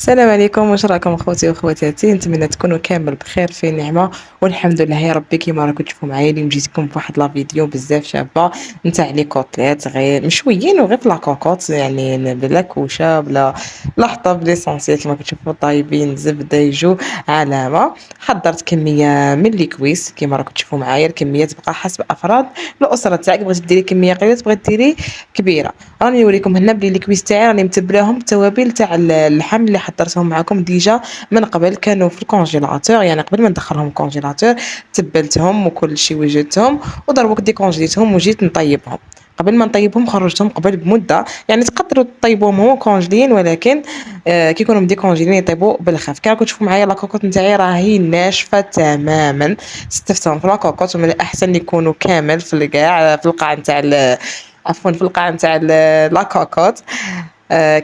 السلام عليكم، واش راكم خوتي وخواتاتي؟ نتمنى تكونوا كامل بخير في نعمه والحمد لله يا ربي. كيما راكم تشوفوا معايا اليوم جيتكم بواحد لا فيديو بزاف شابه نتاع لي كوتليت غير مشويين وغير في لاكوكوط، يعني بلا كوشه بلا حطب ليسونسيال كيما كتشوفوا طايبين زبده يجو علامه. حضرت كميه من لي كويس كيما راكم تشوفوا معايا، الكميه تبقى حسب افراد الاسره تاعك، بغيتي ديري كميه قليله تبغي ديري كبيره. راني نوريكم هنا بلي الكويس تاعي راني متبلاهم بالتوابل تاع اللحم اللي حضرتهم معكم ديجا من قبل، كانوا في الكونجيلاتور، يعني قبل ما ندخلهم الكونجيلاتور تبلتهم وكل شيء وجدتهم ودربوك ديكونجيتهم وجيت نطيبهم. قبل ما نطيبهم خرجتهم قبل بمده، يعني تقدروا تطيبوهم هو كونجلين، ولكن كي يكونوا ديكونجيلين يطيبوا بالخف. كي راكم تشوفوا معايا لاكوكوط نتاعي راهي ناشفه تماما، استفتهم في لاكوكوط، ومن الاحسن يكونوا كامل في القاع في القاع نتاع عفوا في القاع نتاع لاكوكوط.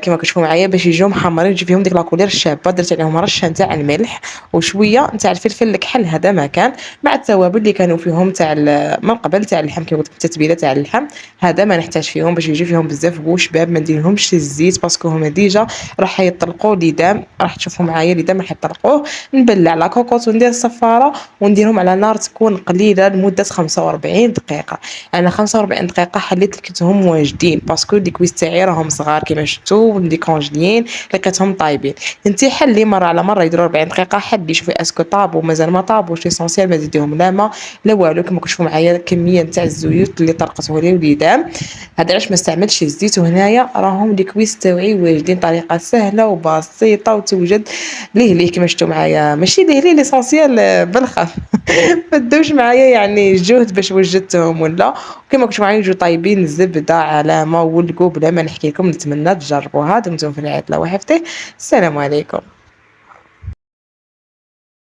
كيما كتشوفوا معايا باش يجيو محمرين تجي فيهم ديك لاكولير الشابه. درت عليهم رشه نتاع الملح وشويه نتاع الفلفل الكحل، هذا ما كان مع التوابل اللي كانوا فيهم تاع من قبل تاع اللحم، كيما قلت التتبيله تاع اللحم. هذا ما نحتاج فيهم باش يجي فيهم بزاف وشباب، ما نديرلهمش الزيت باسكو هما ديجا راح يطلقوا لدام، راح تشوفوا معايا لدام راح يطلقوه. نبلع لا كوكوط وندير الصفاره ونديرهم على نار تكون قليله لمده 45 دقيقه. انا 45 دقيقه حليت لقيتهم واجدين باسكو الكويس تاعي راهم صغار كيما شفتوا ديكونجليين، لقيتهم طايبين. انتي حلي مره على مره يديروا 40 دقيقه، حلي شوفي اسكو طابوا مازال ما طابوش، ليسونسيال ما تزيديهم لا ما لا والو. كما كتشوفوا معايا الكميه نتاع الزيوت اللي طرقته لي وليدام، هذا علاش ما استعملتش الزيت. وهنايا راهم الكويس تاوعي واجدين، طريقه سهله وبسيطه وتوجد ليه كما شفتوا معايا، ماشي ليه ليسونسيال بالخف. ما تدوش معايا يعني جهد باش وجدتهم ولا. كيما كنتو معايا يجوا طايبين الزبده علامه ولقوا بلا ما نحكي لكم. نتمنى تجربوها. دمتم في رعايه الله وحفظه. السلام عليكم.